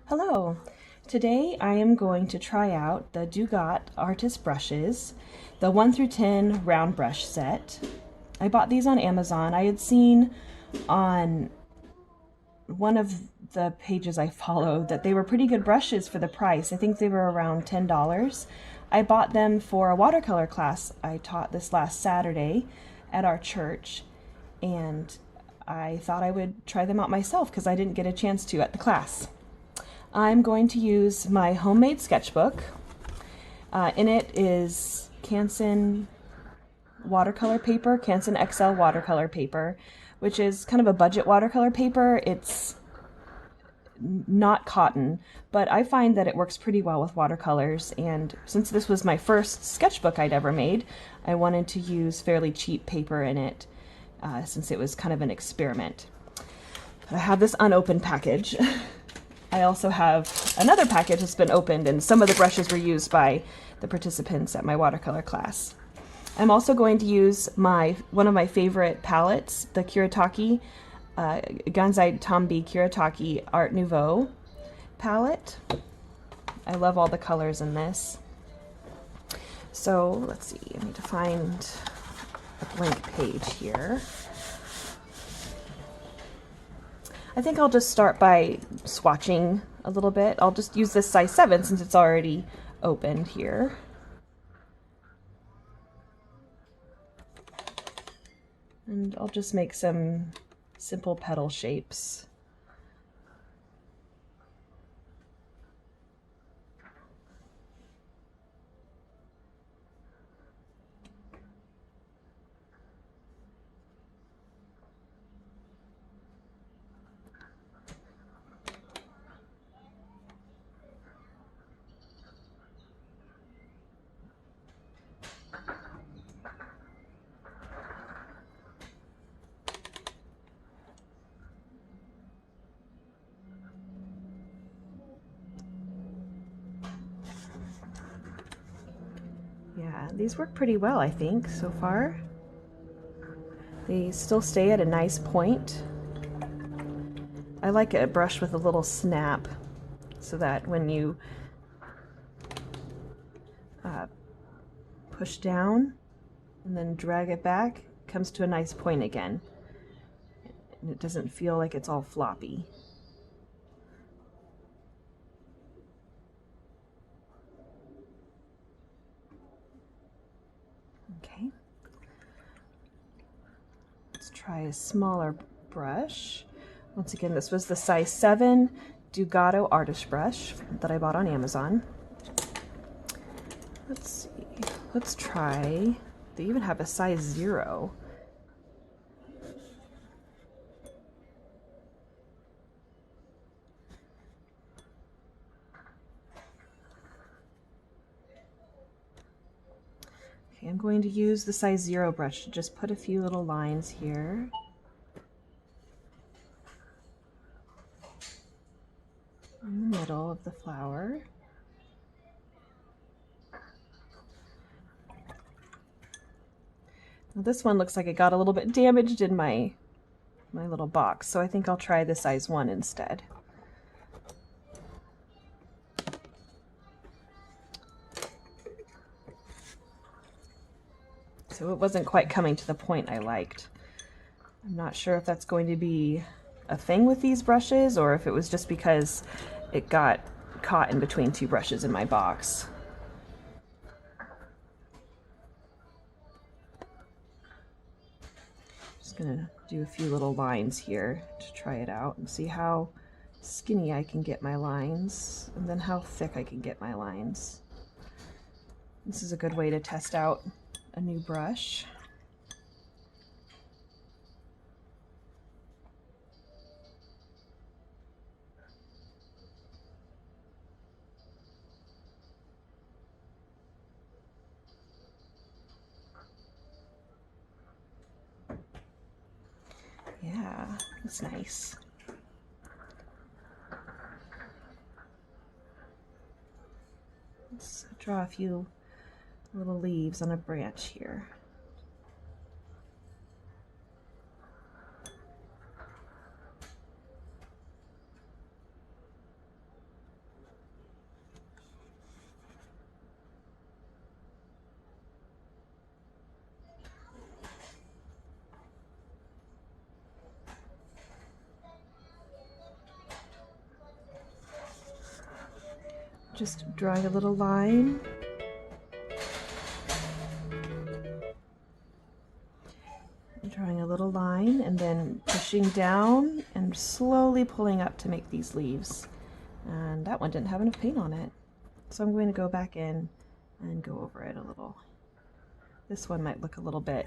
Hello! Today I am going to try out the Dugato artist brushes, the 1 through 10 round brush set. I bought these on Amazon. I had seen on one of the pages I followed that they were pretty good brushes for the price. I think they were around $10. I bought them for a watercolor class I taught this last Saturday at our church, and I thought I would try them out myself because I didn't get a chance to at the class. I'm going to use my homemade sketchbook. In it is Canson watercolor paper, Canson XL watercolor paper, which is kind of a budget watercolor paper. It's not cotton, but I find that it works pretty well with watercolors, and since this was my first sketchbook I'd ever made, I wanted to use fairly cheap paper in it since it was kind of an experiment. I have this unopened package. I also have another package that's been opened, and some of the brushes were used by the participants at my watercolor class. I'm also going to use one of my favorite palettes, the Kuretake, Gansai Tombi Kuretake Art Nouveau palette. I love all the colors in this. So let's see, I need to find a blank page here. I think I'll just start by swatching a little bit. I'll just use this size 7 since it's already opened here. And I'll just make some simple petal shapes. Yeah, these work pretty well, I think, so far. They still stay at a nice point. I like a brush with a little snap so that when you push down and then drag it back, it comes to a nice point again. And it doesn't feel like it's all floppy. Okay. Let's try a smaller brush. Once again, this was the size 7 Dugato artist brush that I bought on Amazon. Let's see. Let's try, they even have a size 0. Okay, I'm going to use the size 0 brush to just put a few little lines here. In the middle of the flower. Now this one looks like it got a little bit damaged in my little box, so I think I'll try the size 1 instead. So it wasn't quite coming to the point I liked. I'm not sure if that's going to be a thing with these brushes or if it was just because it got caught in between 2 brushes in my box. Just gonna do a few little lines here to try it out and see how skinny I can get my lines and then how thick I can get my lines. This is a good way to test out a new brush. Yeah, that's nice. Let's draw a few little leaves on a branch here. Just drawing a little line. Drawing a little line and then pushing down and slowly pulling up to make these leaves. And that one didn't have enough paint on it. So I'm going to go back in and go over it a little. This one might look a little bit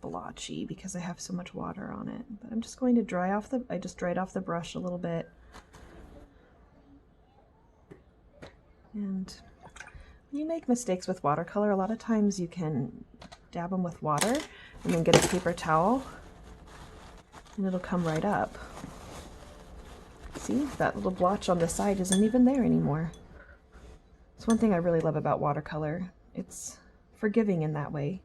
blotchy because I have so much water on it. But I'm just going to I just dried off the brush a little bit. And when you make mistakes with watercolor, a lot of times you can dab them with water and then get a paper towel and it'll come right up. See, that little blotch on the side isn't even there anymore. It's one thing I really love about watercolor. It's forgiving in that way.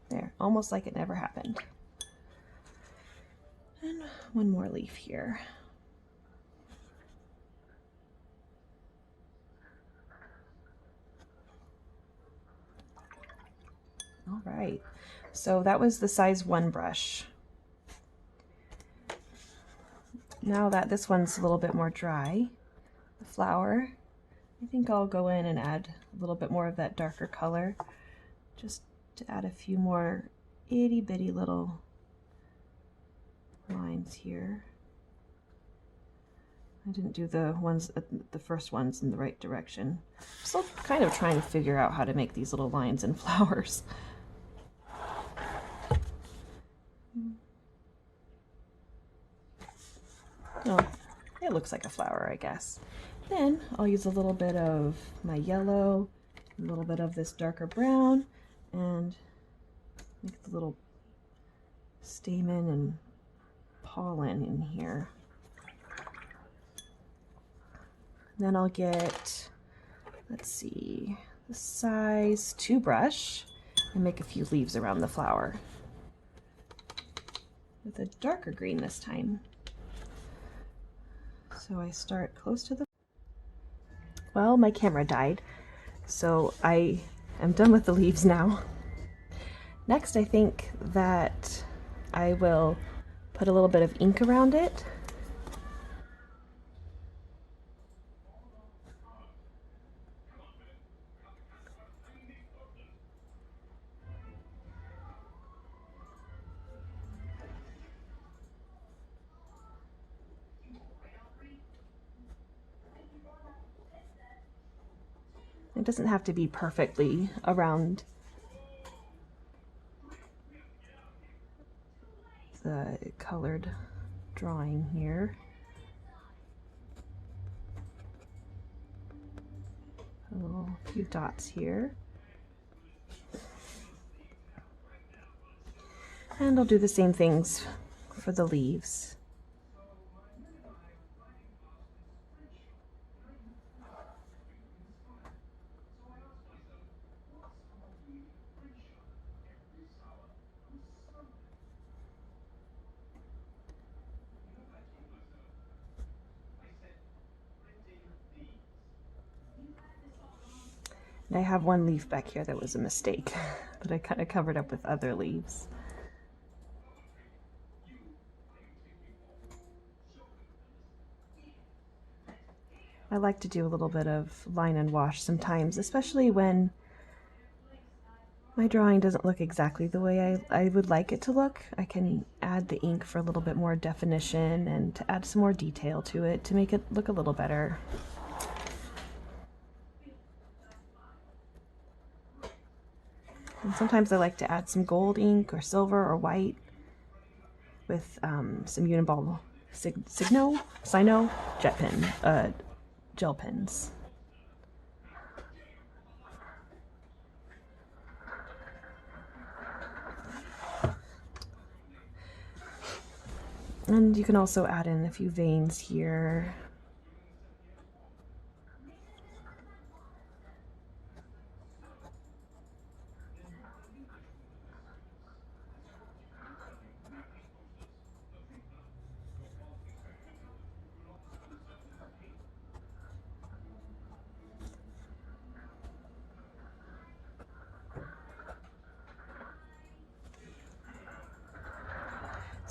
There, almost like it never happened. And one more leaf here. All right, so that was the size 1 brush. Now that this one's a little bit more dry, the flower, I think I'll go in and add a little bit more of that darker color, just to add a few more itty bitty little lines here. I didn't do the first ones in the right direction. I'm still kind of trying to figure out how to make these little lines and flowers. Oh, it looks like a flower, I guess. Then I'll use a little bit of my yellow, a little bit of this darker brown, and make the little stamen and pollen in here. Then I'll get, let's see, the size 2 brush and make a few leaves around the flower with a darker green this time. So I start close to the... Well, my camera died, so I am done with the leaves now. Next, I think that I will put a little bit of ink around it. It doesn't have to be perfectly around the colored drawing here. A few dots here. And I'll do the same things for the leaves. And I have one leaf back here that was a mistake, but I kind of covered up with other leaves. I like to do a little bit of line and wash sometimes, especially when my drawing doesn't look exactly the way I would like it to look. I can add the ink for a little bit more definition and to add some more detail to it to make it look a little better. And sometimes I like to add some gold ink or silver or white with some Uniball Sino jet pen, gel pens. And you can also add in a few veins here.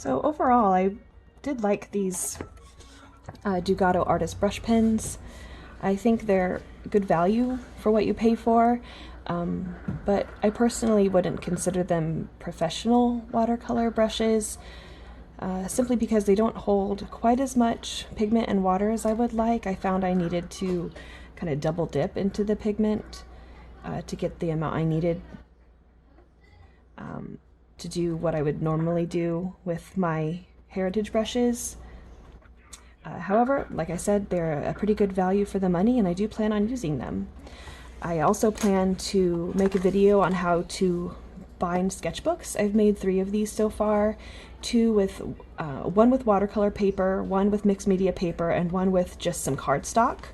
So overall, I did like these Dugato artist brush pens. I think they're good value for what you pay for, but I personally wouldn't consider them professional watercolor brushes, simply because they don't hold quite as much pigment and water as I would like. I found I needed to kind of double dip into the pigment to get the amount I needed to do what I would normally do with my heritage brushes. However, like I said, they're a pretty good value for the money, and I do plan on using them. I also plan to make a video on how to bind sketchbooks. I've made 3 of these so far, one with watercolor paper, one with mixed media paper, and one with just some cardstock.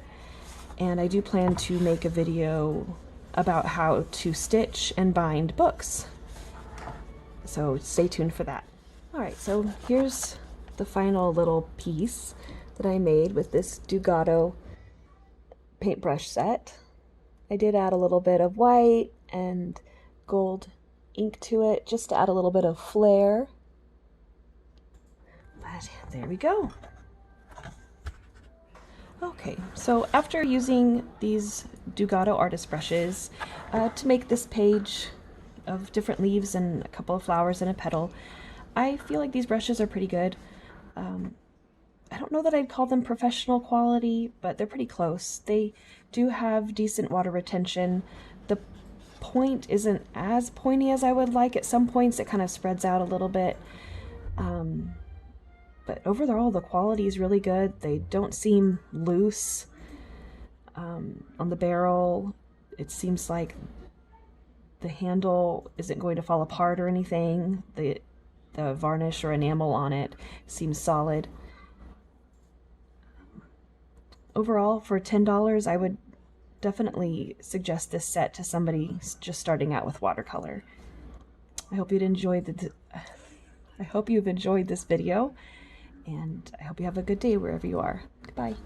And I do plan to make a video about how to stitch and bind books. So stay tuned for that. Alright, so here's the final little piece that I made with this Dugato paintbrush set. I did add a little bit of white and gold ink to it just to add a little bit of flair. But there we go. Okay, so after using these Dugato artist brushes to make this page of different leaves and a couple of flowers and a petal, I feel like these brushes are pretty good. I don't know that I'd call them professional quality, but they're pretty close. They do have decent water retention. The point isn't as pointy as I would like. At some points it kind of spreads out a little bit. But overall the quality is really good. They don't seem loose. On the barrel, it seems like the handle isn't going to fall apart or anything. The varnish or enamel on it seems solid. Overall, for $10, I would definitely suggest this set to somebody just starting out with watercolor. I hope you've enjoyed this video, and I hope you have a good day wherever you are. Goodbye.